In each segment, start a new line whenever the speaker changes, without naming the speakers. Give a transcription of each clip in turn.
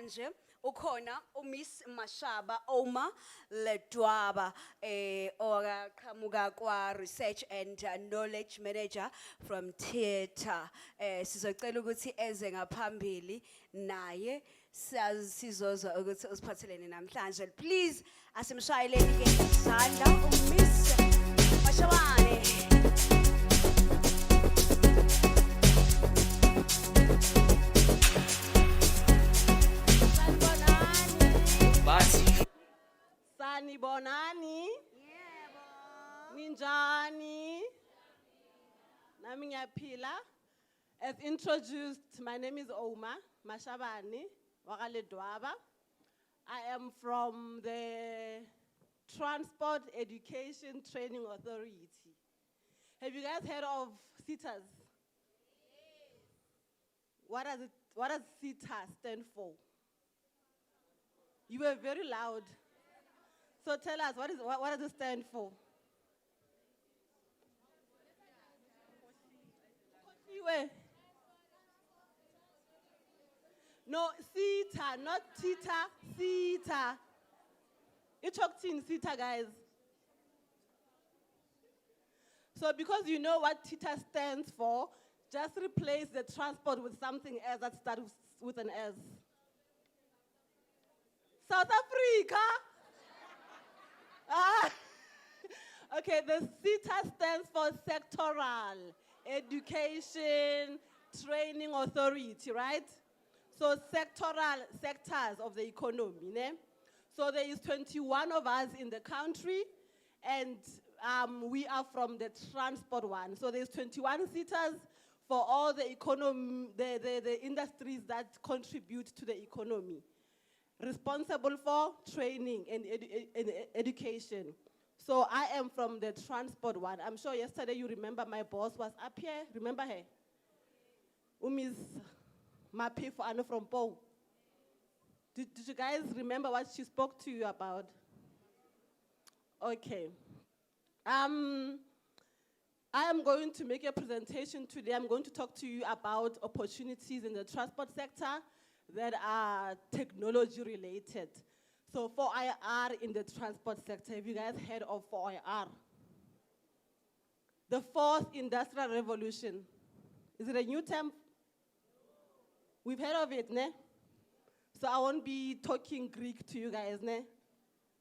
namhlanje ukhona uMiss Ouma Ledwaba okaqhamuka kwa Research and Knowledge Manager from Theatre. Sizocela ukuthi eze ngaphambili naye sizozwa ukuthi usiphathelene namhlanje. Please asimshayeleni ke isandla uMiss Mashobane.
Bonani, Ninjani, Nami ngiyaphila. As introduced, my name is Ouma, Mashobane, Ledwaba. I am from the Transport Education Training Authority. Have you guys heard of CETAs? What does CETA stand for? You were very loud. So tell us, what does it stand for? No, CETA, not Tita, CETA. You talked in CETA, guys. So because you know what Tita stands for, just replace the transport with something else that starts with an S. South Africa. Okay, the CETA stands for Sectoral Education Training Authority, right? So sectoral sectors of the economy. Ne? So there is 21 of us in the country, and we are from the transport one. So there's 21 CETAs for all the economy, the industries that contribute to the economy, responsible for training and education. So I am from the transport one. I'm sure yesterday you remember my boss was up here. Remember her? Umi's Mapi for Anna from Po. Did you guys remember what she spoke to you about? Okay. I am going to make a presentation today. I'm going to talk to you about opportunities in the transport sector that are technology related. So 4IR in the transport sector, have you guys heard of 4IR? The fourth industrial revolution. Is it a new term? We've heard of it, ne? So I won't be talking Greek to you guys, ne?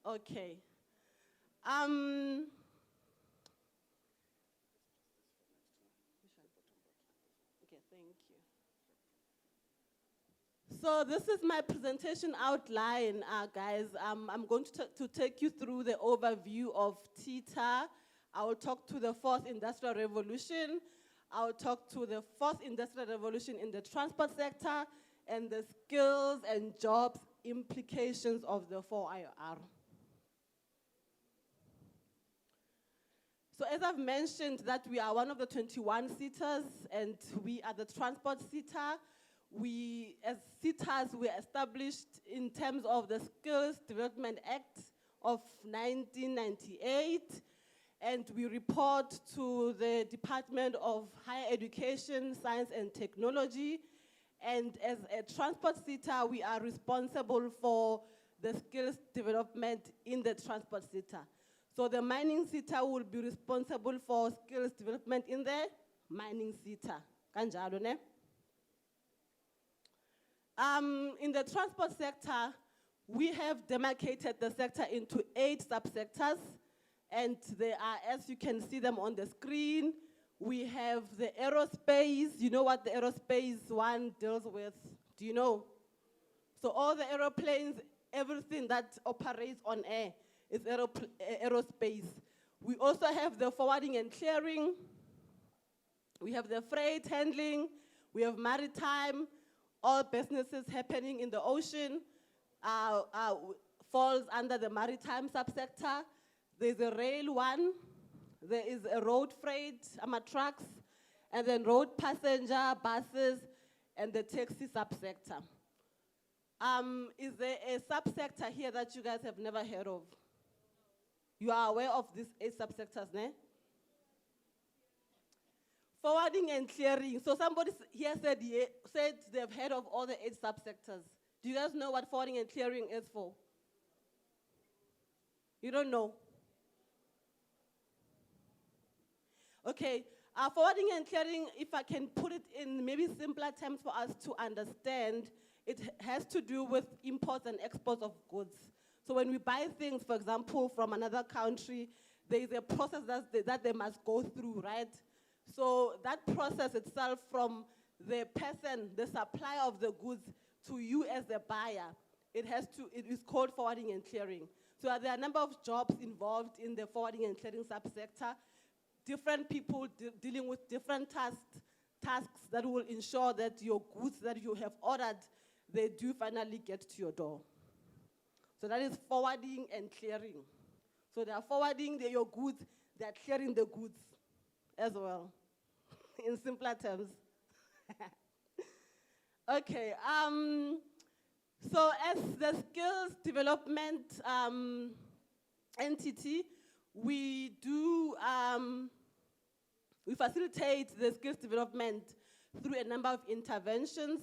Okay. Okay, thank you. So this is my presentation outline, guys. I'm going to take you through the overview of TITA. I will talk to the fourth industrial revolution. I will talk to the fourth industrial revolution in the transport sector and the skills and jobs implications of the 4IR. So as I've mentioned that we are one of the 21 CETAs and we are the transport CETA. We, as CETAs, were established in terms of the Skills Development Act of 1998, and we report to the Department of Higher Education, Science and Technology, and as a transport CETA, we are responsible for the skills development in the transport CETA. So the mining CETA will be responsible for skills development in the mining CETA. Kanjalo, ne? In the transport sector, we have demarcated the sector into 8 subsectors, and they are, as you can see them on the screen, we have the aerospace. You know what the aerospace one deals with? Do you know? So all the aeroplanes, everything that operates on air is aerospace. We also have the forwarding and clearing. We have the freight handling. We have maritime. All businesses happening in the ocean falls under the maritime subsector. There's a rail one. There is a road freight, trucks, and then road passenger, buses, and the taxi subsector. Is there a subsector here that you guys have never heard of? You are aware of these 8 subsectors, ne? Forwarding and clearing. So somebody here said they've heard of all the 8 subsectors. Do you guys know what forwarding and clearing is for? You don't know? Okay, forwarding and clearing, if I can put it in maybe simpler terms for us to understand, it has to do with imports and exports of goods. So when we buy things, for example, from another country, there is a process that they must go through, right? So that process itself, from the person, the supplier of the goods, to you as the buyer, it is called forwarding and clearing. So there are a number of jobs involved in the forwarding and clearing subsector. Different people dealing with different tasks that will ensure that your goods that you have ordered, they do finally get to your door. So that is forwarding and clearing. So they are forwarding your goods, they are clearing the goods as well, in simpler terms. Okay, so as the skills development entity, we facilitate the skills development through a number of interventions.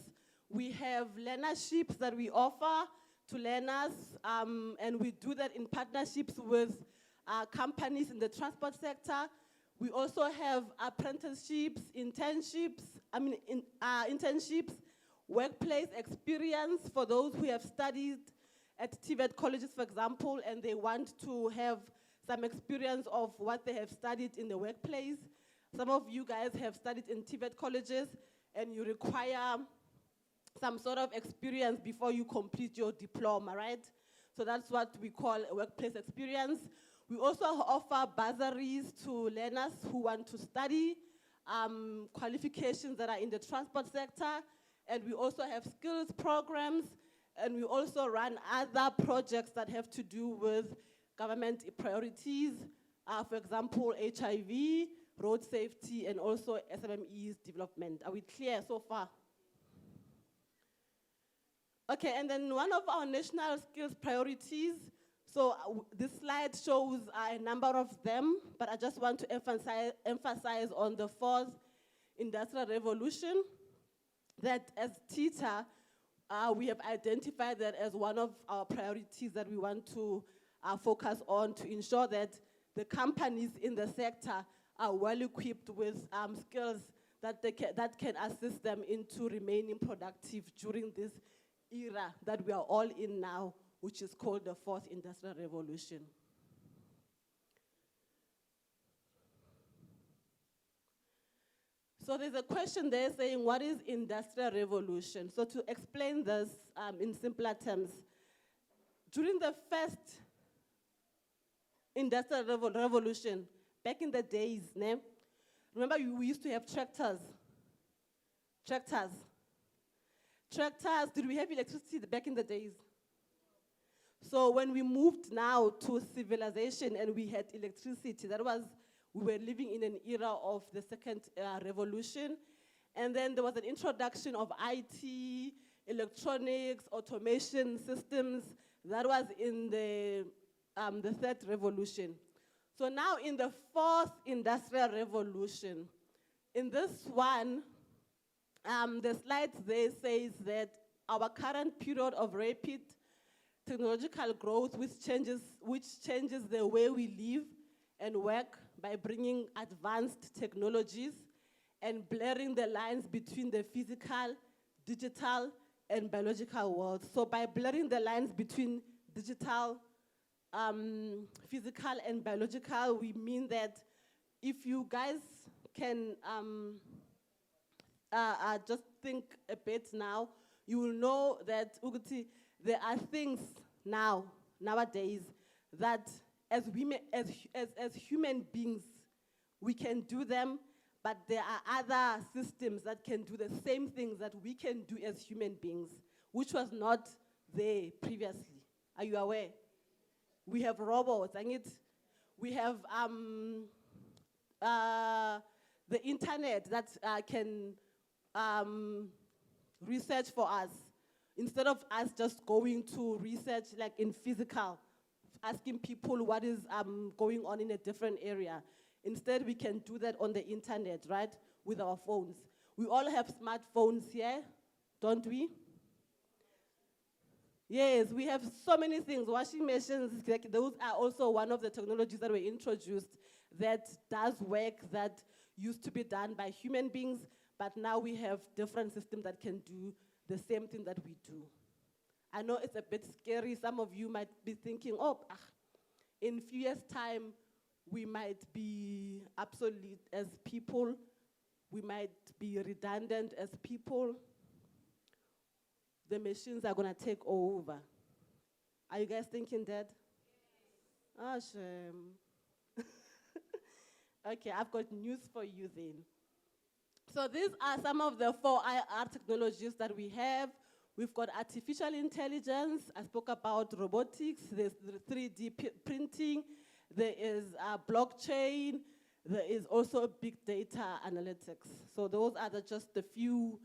We have learnerships that we offer to learners, and we do that in partnerships with companies in the transport sector. We also have apprenticeships, internships, workplace experience for those who have studied at TVET colleges, for example, and they want to have some experience of what they have studied in the workplace. Some of you guys have studied in TVET colleges, and you require some sort of experience before you complete your diploma, right? So that's what we call a workplace experience. We also offer bursaries to learners who want to study qualifications that are in the transport sector, and we also have skills programs, and we also run other projects that have to do with government priorities, for example, HIV, road safety, and also SMME's development. Are we clear so far? Okay, and then one of our national skills priorities, so this slide shows a number of them, but I just want to emphasize on the fourth industrial revolution, that as TITA, we have identified that as one of our priorities that we want to focus on to ensure that the companies in the sector are well equipped with skills that can assist them into remaining productive during this era that we are all in now, which is called the fourth industrial revolution. So there's a question there saying, what is industrial revolution? So to explain this in simpler terms, during the first industrial revolution, back in the days, remember we used to have tractors. Did we have electricity back in the days? So when we moved now to civilization and we had electricity, we were living in an era of the second revolution. And then there was an introduction of IT, electronics, automation systems. That was in the third revolution. So now in the fourth industrial revolution, in this one, the slide there says that our current period of rapid technological growth, which changes the way we live and work by bringing advanced technologies and blurring the lines between the physical, digital, and biological worlds. So by blurring the lines between digital, physical, and biological, we mean that if you guys can just think a bit now, you will know that there are things nowadays that as human beings, we can do them, but there are other systems that can do the same things that we can do as human beings, which was not there previously. Are you aware? We have robots, and we have the internet that can research for us, instead of us just going to research like in physical, asking people what is going on in a different area. Instead, we can do that on the internet, right, with our phones. We all have smartphones here, don't we? Yes, we have so many things. Washing machines, like, those are also one of the technologies that were introduced that does work that used to be done by human beings, but now we have different systems that can do the same thing that we do. I know it's a bit scary. Some of you might be thinking, oh, in a few years' time, we might be obsolete as people. We might be redundant as people. The machines are going to take over. Are you guys thinking that? Oh, shame. Okay, I've got news for you then. So these are some of the 4IR technologies that we have. We've got artificial intelligence. I spoke about robotics. There's 3D printing. There is blockchain. There is also big data analytics. So those are just the few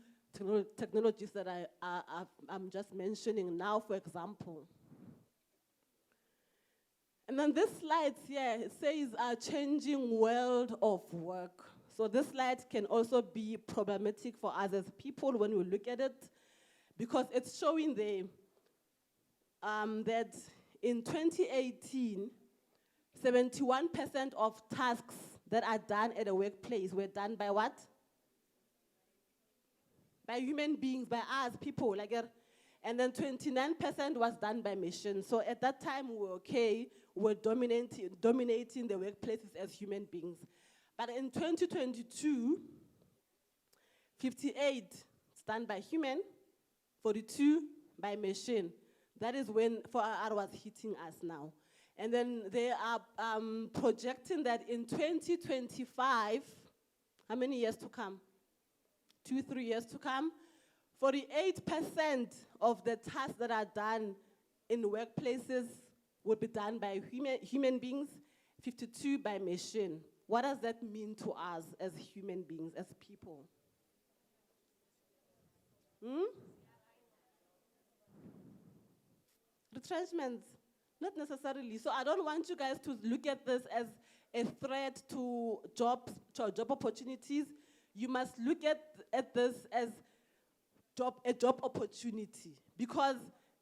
technologies that I'm just mentioning now, for example. And then this slide here, it says a changing world of work. So this slide can also be problematic for us as people when we look at it, because it's showing that in 2018, 71% of tasks that are done at a workplace were done by what? By human beings, by us, people. And then 29% was done by machines. So at that time, we were okay. We were dominating the workplaces as human beings. But in 2022, 58 is done by human, 42 by machine. That is when 4IR was hitting us now. And then they are projecting that in 2025, how many years to come? 2-3 years to come, 48% of the tasks that are done in workplaces will be done by human beings, 52 by machine. What does that mean to us as human beings, as people? Retrenchments, not necessarily. So I don't want you guys to look at this as a threat to job opportunities. You must look at this as a job opportunity. Because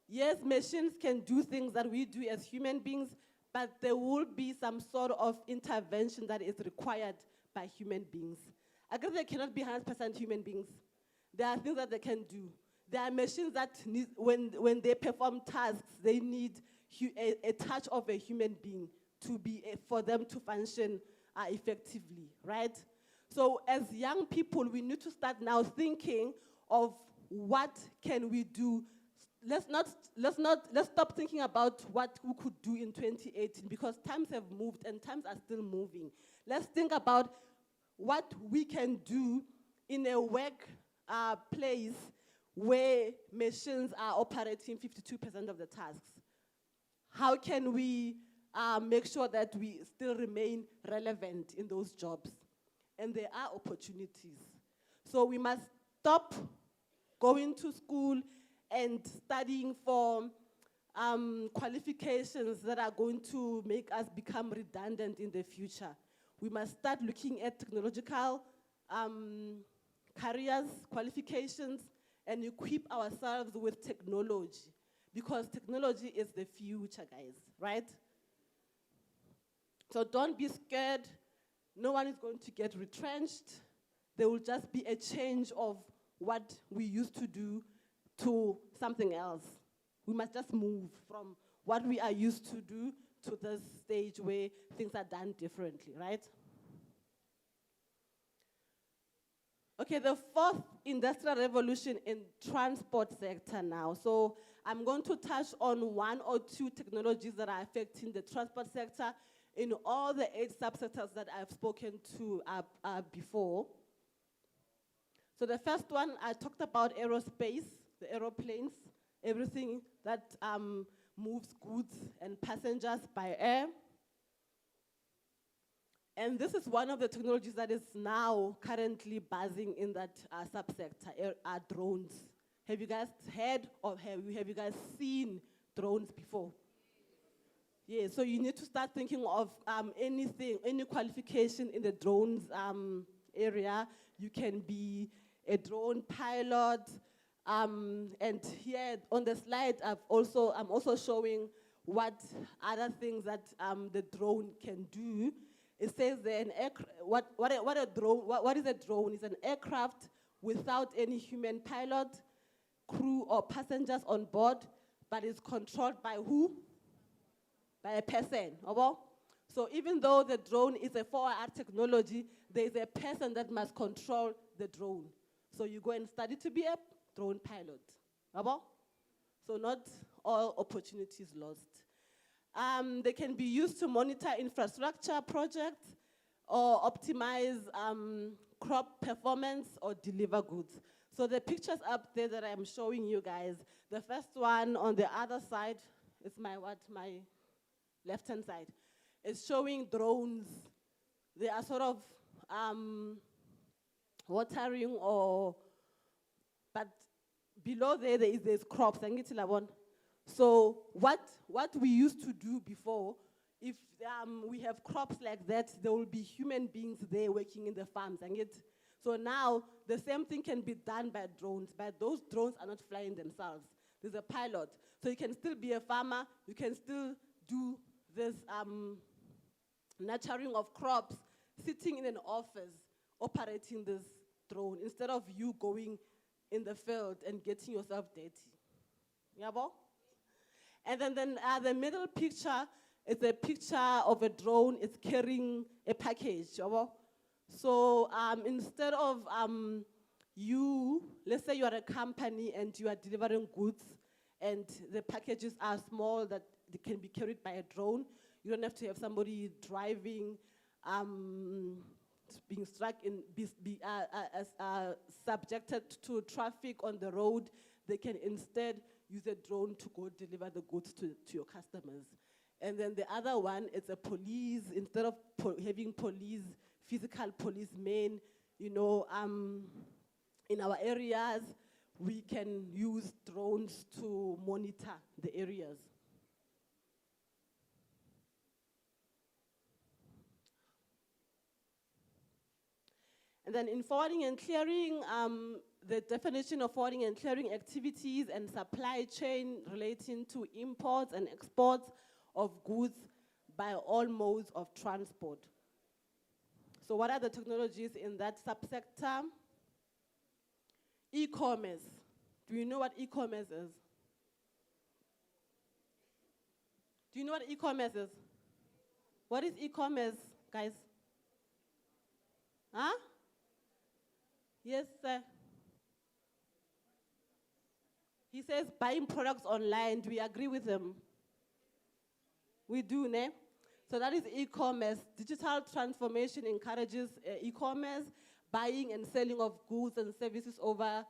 yes, machines can do things that we do as human beings, but there will be some sort of intervention that is required by human beings. I guess they cannot be 100% human beings. There are things that they can do. There are machines that need, when they perform tasks, they need a touch of a human being for them to function effectively, right? So as young people, we need to start now thinking of what can we do. Let's stop thinking about what we could do in 2018, because times have moved and times are still moving. Let's think about what we can do in a work place where machines are operating 52% of the tasks. How can we make sure that we still remain relevant in those jobs? And there are opportunities. So we must stop going to school and studying for qualifications that are going to make us become redundant in the future. We must start looking at technological careers, qualifications, and equip ourselves with technology, because technology is the future, guys, right? So don't be scared. No one is going to get retrenched. There will just be a change of what we used to do to something else. We must just move from what we are used to do to this stage where things are done differently, right? Okay, the fourth industrial revolution in transport sector now. So I'm going to touch on 1 or 2 technologies that are affecting the transport sector in all the 8 subsectors that I've spoken to before. So the first one, I talked about aerospace, the aeroplanes, everything that moves goods and passengers by air. And this is one of the technologies that is now currently buzzing in that subsector, drones. Have you guys heard or have you guys seen drones before? Yeah, so you need to start thinking of any qualification in the drones area. You can be a drone pilot, And here on the slide, I'm also showing what other things that the drone can do. It says that what is a drone? It's an aircraft without any human pilot, crew, or passengers on board, but is controlled by who? By a person. Obo? So even though the drone is a 4R technology, there is a person that must control the drone. So you go and study to be a drone pilot. Obo? So not all opportunities lost. They can be used to monitor infrastructure projects or optimize crop performance or deliver goods. So the pictures up there that I'm showing you guys, the first one on the other side is my left-hand side. It's showing drones. They are sort of watering but below there's crops. So what we used to do before, if we have crops like that, there will be human beings there working in the farms. So now the same thing can be done by drones, but those drones are not flying themselves. There's a pilot. So you can still be a farmer, you can still do this nurturing of crops, sitting in an office, operating this drone, instead of you going in the field and getting yourself dirty. Yabo? And then the middle picture is a picture of a drone. It's carrying a package. Yabo? So instead of let's say you are a company and you are delivering goods and the packages are small that they can be carried by a drone, you don't have to have somebody driving, being struck subjected to traffic on the road. They can instead use a drone to go deliver the goods to your customers. And then the other one is a police. Instead of having physical policemen, in our areas, we can use drones to monitor the areas. And then in forwarding and clearing, the definition of forwarding and clearing activities and supply chain relating to imports and exports of goods by all modes of transport. So what are the technologies in that subsector? E-commerce. Do you know what e-commerce is? Do you know what e-commerce is? What is e-commerce, guys? Huh? Yes, sir. He says buying products online. Do we agree with him? We do, ne? So that is e-commerce. Digital transformation encourages e-commerce, buying and selling of goods and services over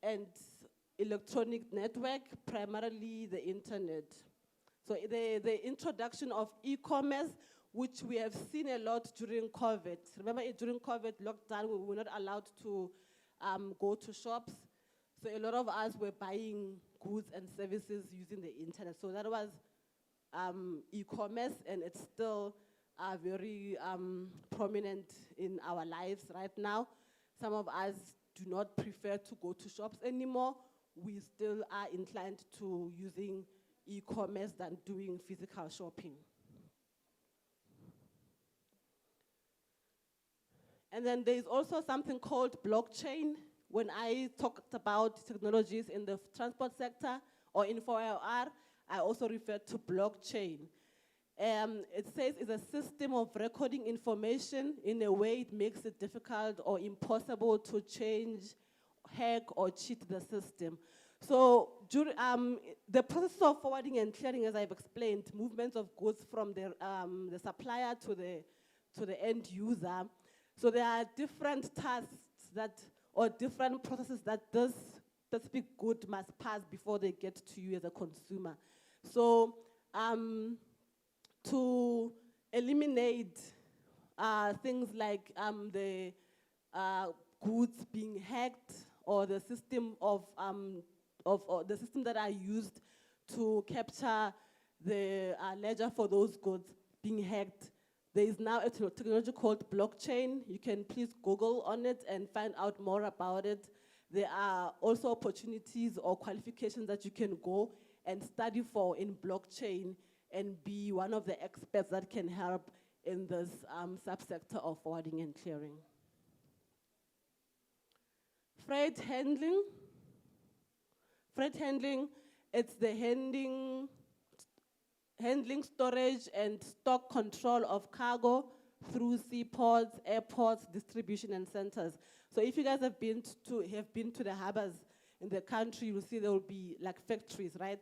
an electronic network, primarily the internet. So the introduction of e-commerce, which we have seen a lot during COVID. Remember during COVID lockdown, we were not allowed to go to shops. So a lot of us were buying goods and services using the internet. So that was e-commerce, and it's still very prominent in our lives right now. Some of us do not prefer to go to shops anymore. We still are inclined to using e-commerce than doing physical shopping. And then there's also something called blockchain. When I talked about technologies in the transport sector or in 4IR, I also referred to blockchain. It says it's a system of recording information in a way it makes it difficult or impossible to change, hack, or cheat the system. So the process of forwarding and clearing, as I've explained, movements of goods from the supplier to the end user. So there are different tasks or different processes that this specific good must pass before they get to you as a consumer. So to eliminate things like the goods being hacked or the system or the system that are used to capture the ledger for those goods being hacked, there is now a technology called blockchain. You can please Google on it and find out more about it. There are also opportunities or qualifications that you can go and study for in blockchain and be one of the experts that can help in this subsector of forwarding and clearing. Freight handling. Freight handling, it's the handling, storage, and stock control of cargo through seaports, airports, distribution, and centers. So if you guys have been to the harbors in the country, you'll see there will be like factories, right?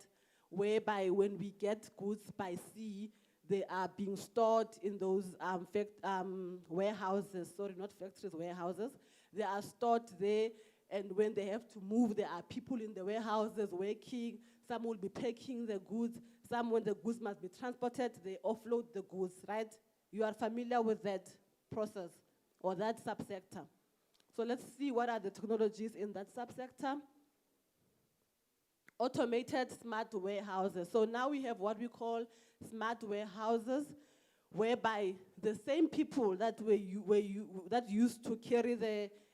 Whereby when we get goods by sea, they are being stored in those warehouses. Sorry, not factories, warehouses. They are stored there, and when they have to move, there are people in the warehouses working. Some will be packing the goods. Some, when the goods must be transported, they offload the goods, right? You are familiar with that process or that subsector. So let's see what are the technologies in that subsector. Automated smart warehouses. So now we have what we call smart warehouses, whereby the same people that that used to carry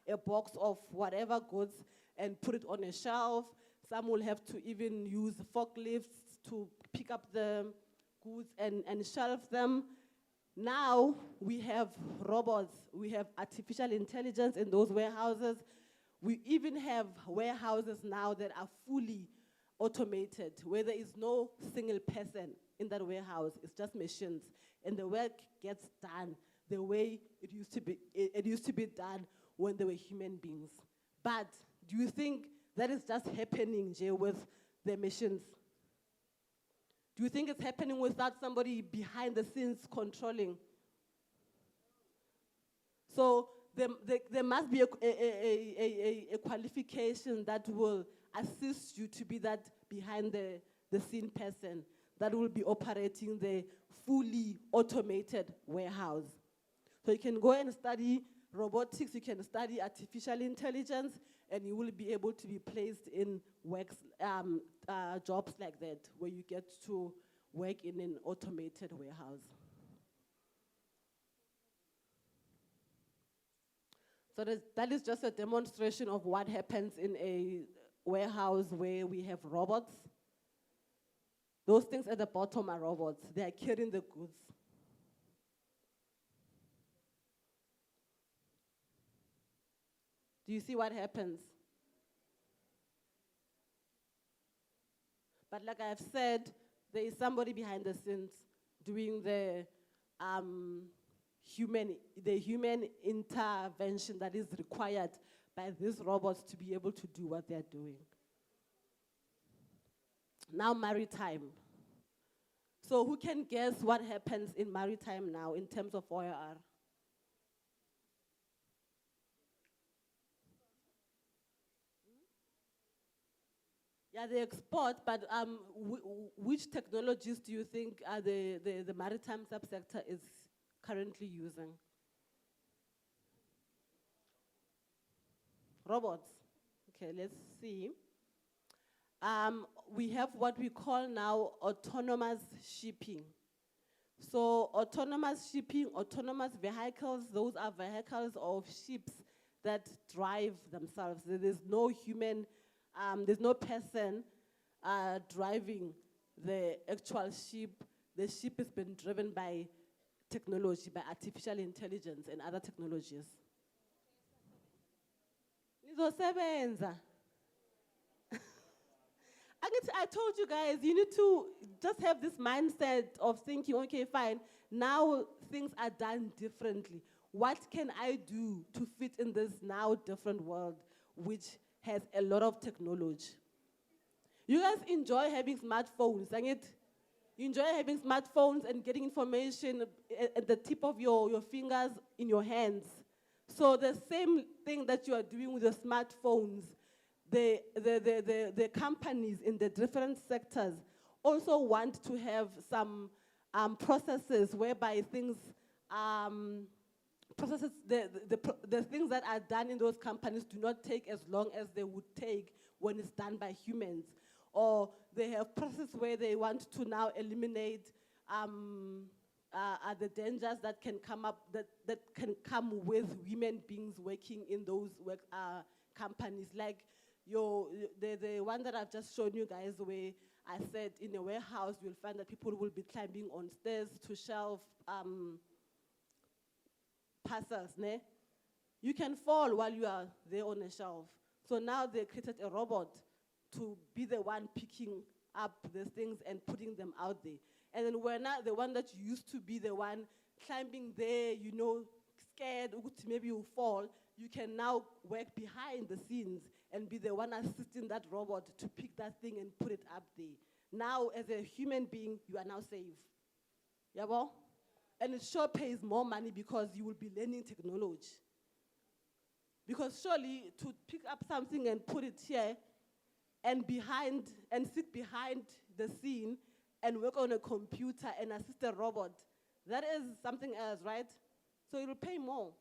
a box of whatever goods and put it on a shelf. Some will have to even use forklifts to pick up the goods and shelf them. Now we have robots, we have artificial intelligence in those warehouses. We even have warehouses now that are fully automated, where there is no single person in that warehouse, it's just machines. And the work gets done the way it used to be done when there were human beings. But do you think that is just happening, Jay, with the machines? Do you think it's happening without somebody behind the scenes controlling? So there must be a qualification that will assist you to be that behind the scene person that will be operating the fully automated warehouse. So you can go and study robotics, you can study artificial intelligence, and you will be able to be placed in jobs like that, where you get to work in an automated warehouse. So that is just a demonstration of what happens in a warehouse where we have robots. Those things at the bottom are robots. They are carrying the goods. Do you see what happens? But like I've said, there is somebody behind the scenes doing the human intervention that is required by these robots to be able to do what they're doing. Now, maritime. So who can guess what happens in maritime now in terms of OIR? Yeah, they export, but which technologies do you think the maritime subsector is currently using? Robots. Okay, let's see. We have what we call now autonomous shipping. So autonomous shipping, autonomous vehicles, those are vehicles of ships that drive themselves. There's no human, there's no person driving the actual ship. The ship has been driven by technology, by artificial intelligence and other technologies. Nizosebenza. I told you guys, you need to just have this mindset of thinking, okay, fine, now things are done differently. What can I do to fit in this now different world, which has a lot of technology? You guys enjoy having smartphones, and you enjoy having smartphones and getting information at the tip of your fingers in your hands. So the same thing that you are doing with your smartphones, the companies in the different sectors also want to have some processes whereby things, the things that are done in those companies do not take as long as they would take when it's done by humans. Or they have processes where they want to now eliminate the dangers that can come with human beings working in those companies like the one that I've just shown you guys, where I said in a warehouse you'll find that people will be climbing on stairs to shelf parcels. Ne? You can fall while you are there on a shelf. So now they created a robot to be the one picking up these things and putting them out there. And then we're not the one that used to be the one climbing there, scared, maybe you fall. You can now work behind the scenes and be the one assisting that robot to pick that thing and put it up there. Now, as a human being, you are now safe. Yabo? And it sure pays more money because you will be learning technology. Because surely to pick up something and put it here and sit behind the scene and work on a computer and assist a robot, that is something else, right? So it will pay more.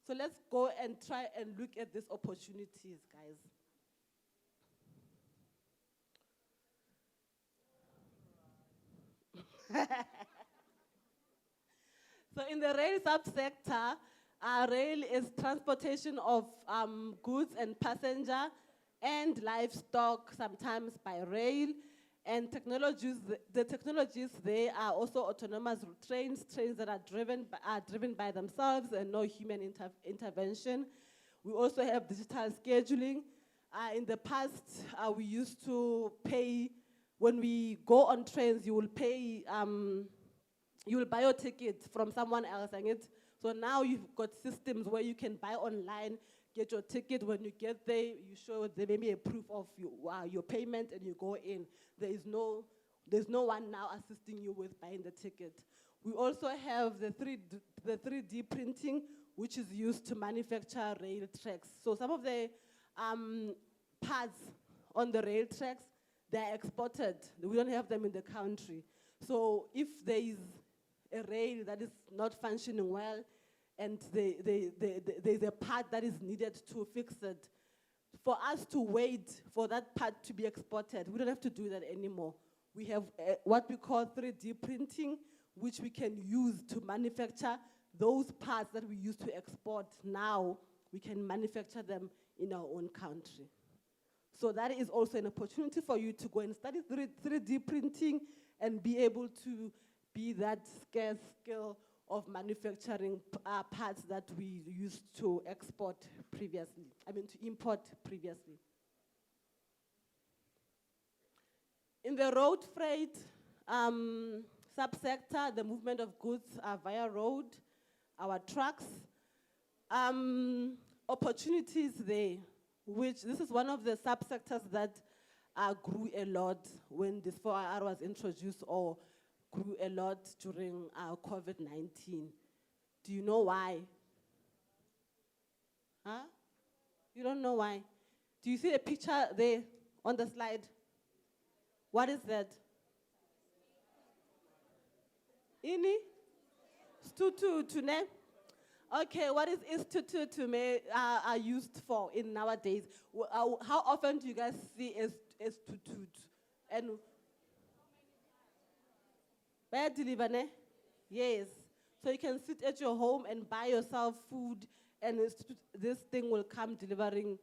So let's go and try and look at these opportunities, guys. So in the rail subsector, rail is transportation of goods and passenger and livestock, sometimes by rail. And the technologies there are also autonomous trains that are driven by themselves and no human intervention. We also have digital scheduling. In the past, we used to pay, when we go on trains, you will pay, you will buy your ticket from someone else. So now you've got systems where you can buy online, get your ticket. When you get there, you show there may be a proof of your payment and you go in. There's no one now assisting you with buying the ticket. We also have the 3D printing, which is used to manufacture rail tracks. So some of the parts on the rail tracks, they're exported. We don't have them in the country. So if there is a rail that is not functioning well and there's a part that is needed to fix it, for us to wait for that part to be exported, we don't have to do that anymore. We have what we call 3D printing, which we can use to manufacture those parts that we used to export. Now we can manufacture them in our own country. So that is also an opportunity for you to go and study 3D printing and be able to be that scarce skill of manufacturing parts that we used to export previously, to import previously. In the road freight subsector, the movement of goods via road, our trucks, opportunities there, which this is one of the subsectors that grew a lot when this 4IR was introduced, or grew a lot during COVID-19. Do you know why? Huh? You don't know why? Do you see a picture there on the slide? What is that? Ini? Stu-tu-tu-ne? Okay, what is institutu are used for in nowadays? How often do you guys see institute? And where deliver, ne? Yes. So you can sit at your home and buy yourself food, and this thing will come delivering,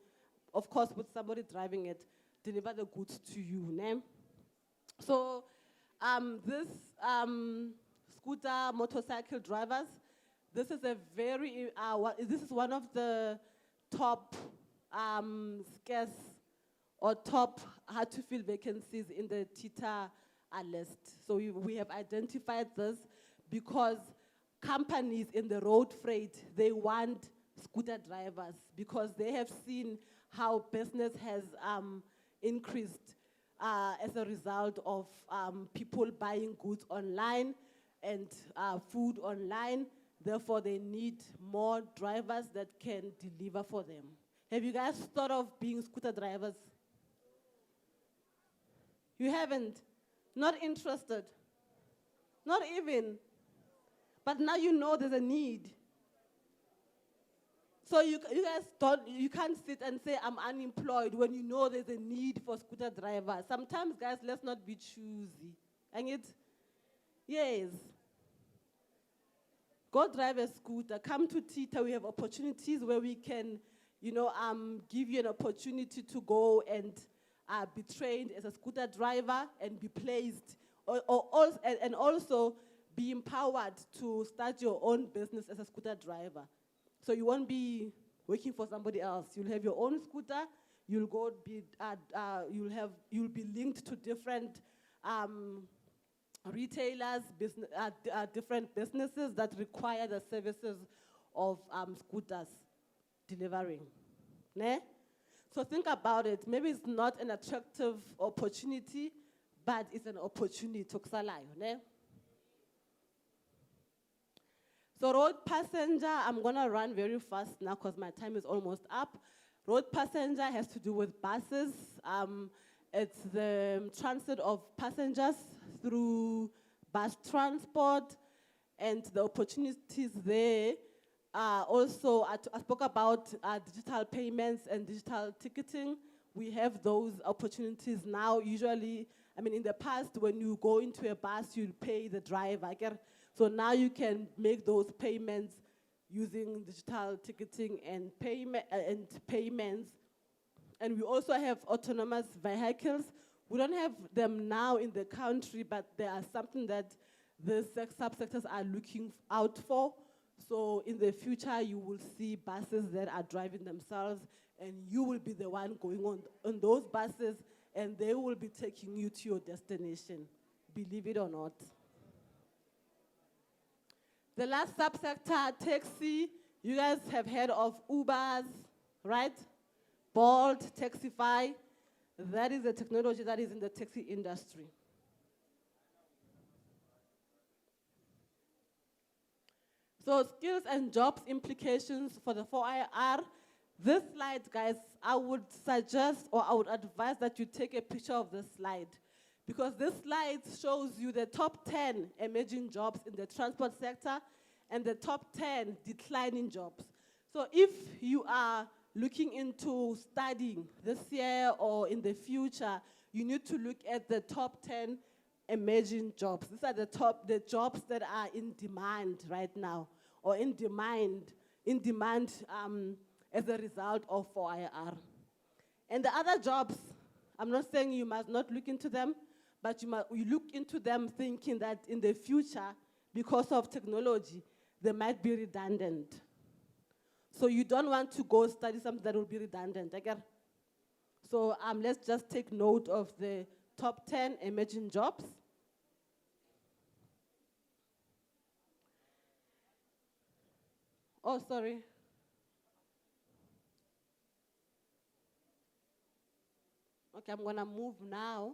of course, with somebody driving it, deliver the goods to you, ne? So this scooter motorcycle drivers, this is this is one of the top scarce or top hard-to-fill vacancies in the TITA list. So we have identified this because companies in the road freight, they want scooter drivers because they have seen how business has increased as a result of people buying goods online and food online. Therefore, they need more drivers that can deliver for them. Have you guys thought of being scooter drivers? You haven't? Not interested? Not even? But now you know there's a need. So you guys you can't sit and say, I'm unemployed when you know there's a need for scooter drivers. Sometimes, guys, let's not be choosy. And it, yes. Go drive a scooter. Come to TITA. We have opportunities where we can give you an opportunity to go and be trained as a scooter driver and be placed, and also be empowered to start your own business as a scooter driver. So you won't be working for somebody else. You'll have your own scooter. You'll be linked to different retailers, different businesses that require the services of scooters delivering. Ne? So think about it. Maybe it's not an attractive opportunity, but it's an opportunity to ne? So road passenger, I'm gonna run very fast now because my time is almost up. Road passenger has to do with buses. It's the transit of passengers through bus transport, and the opportunities there also, I spoke about digital payments and digital ticketing. We have those opportunities now. Usually, in the past, when you go into a bus, you pay the driver. So now you can make those payments using digital ticketing and payments. And we also have autonomous vehicles. We don't have them now in the country, but they are something that the subsectors are looking out for. So in the future, you will see buses that are driving themselves, and you will be the one going on those buses, and they will be taking you to your destination, believe it or not. The last subsector, taxi. You guys have heard of Ubers, right? Bolt, Taxify. That is the technology that is in the taxi industry. So skills and jobs implications for the 4IR. This slide, guys, I would suggest or I would advise that you take a picture of this slide, because this slide shows you the top 10 emerging jobs in the transport sector and the top 10 declining jobs. So if you are looking into studying this year or in the future, you need to look at the top 10 emerging jobs. These are the jobs that are in demand right now, or in demand as a result of 4IR. And the other jobs, I'm not saying you must not look into them, but you look into them thinking that in the future, because of technology, they might be redundant. So you don't want to go study something that will be redundant. So let's just take note of the top 10 emerging jobs. Oh, sorry. Okay, I'm gonna move now.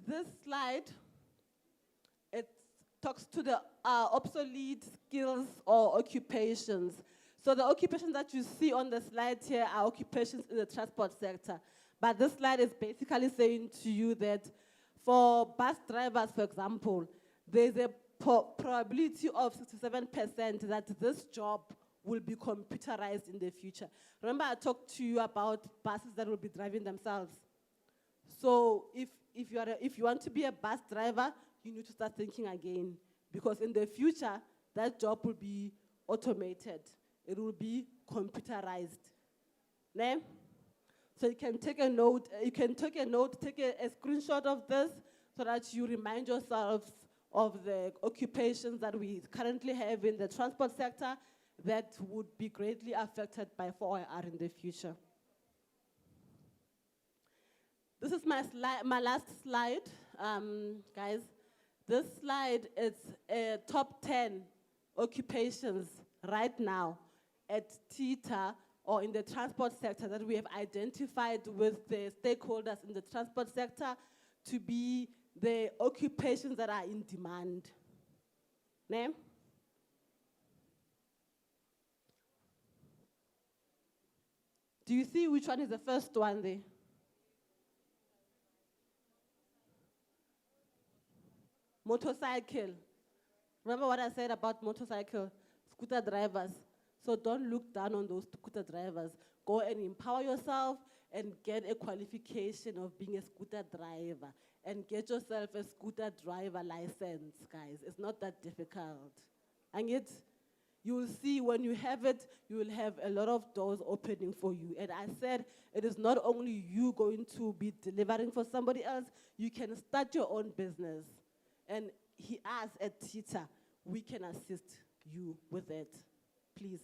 This slide, it talks to the obsolete skills or occupations. So the occupations that you see on the slide here are occupations in the transport sector. But this slide is basically saying to you that for bus drivers, for example, there's a probability of 67% that this job will be computerized in the future. Remember I talked to you about buses that will be driving themselves. So if you want to be a bus driver, you need to start thinking again, because in the future, that job will be automated. It will be computerized. Ne? So you can take a note, take a screenshot of this so that you remind yourselves of the occupations that we currently have in the transport sector that would be greatly affected by 4IR in the future. This is my last slide, guys. This slide is top 10 occupations right now at TITA or in the transport sector that we have identified with the stakeholders in the transport sector to be the occupations that are in demand. Ne? Do you see which one is the first one there? Motorcycle. Remember what I said about motorcycle, scooter drivers? So don't look down on those scooter drivers. Go and empower yourself and get a qualification of being a scooter driver. And get yourself a scooter driver license, guys. It's not that difficult. And You will see when you have it, you will have a lot of doors opening for you. And I said, it is not only you going to be delivering for somebody else, you can start your own business. And us at Tita, we can assist you with it. Please.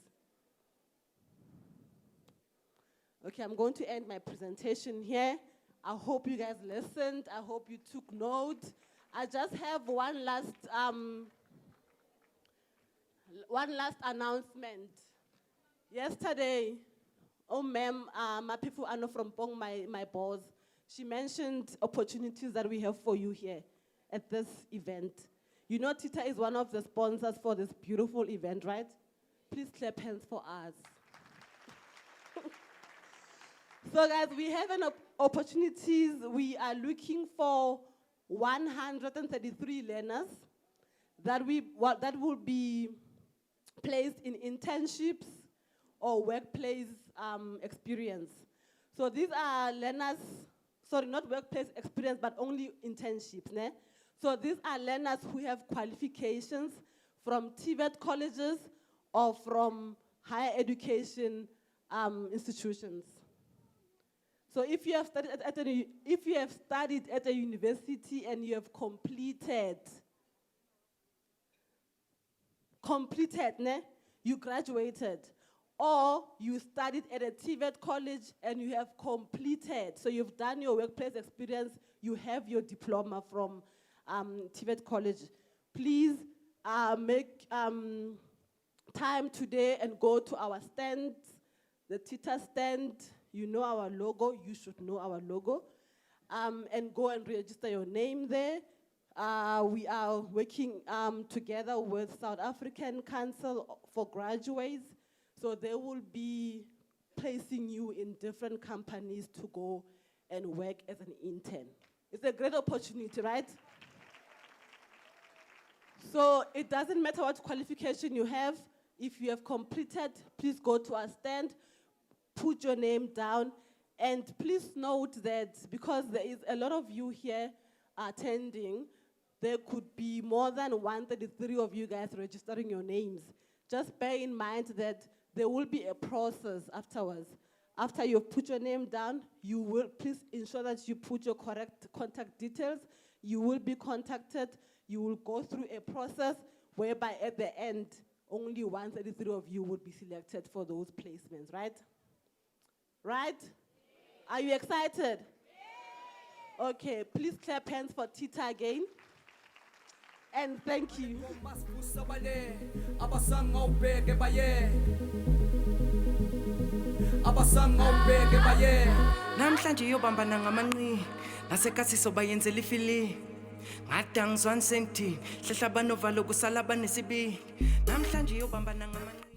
Okay, I'm going to end my presentation here. I hope you guys listened. I hope you took note. I just have one last announcement. Yesterday, ma'am, Mapifu Ano from Pong, my boss, she mentioned opportunities that we have for you here at this event. You know, Tita is one of the sponsors for this beautiful event, right? Please clap hands for us. So guys, we have an opportunities. We are looking for 133 learners that will be placed in internships or workplace experience. So these are learners, sorry, not workplace experience, but only internships. Ne? So these are learners who have qualifications from TVET colleges or from higher education institutions. So if you have studied at a university and you have completed, ne? You graduated, or you studied at a TVET college and you have completed, so you've done your workplace experience, you have your diploma from TVET college, please make time today and go to our stand, the Tita stand. You know our logo, you should know our logo, and go and register your name there. We are working together with South African Council for Graduates, so they will be placing you in different companies to go and work as an intern. It's a great opportunity, right? So it doesn't matter what qualification you have. If you have completed, please go to our stand, put your name down, and please note that because there is a lot of you here attending, there could be more than 133 of you guys registering your names. Just bear in mind that there will be a process afterwards. After you've put your name down, you will please ensure that you put your correct contact details. You will be contacted. You will go through a process whereby at the end, only 133 of you would be selected for those placements, right? Right? Are you excited? Okay, please clap hands for Tita again. And thank you.
Namhlanje yobambana ngamanqi nasekasiso bayenzela ifili ngathi angizwani senti hlehla banovalo kusala banesibili namhlanje yobambana ngamanqi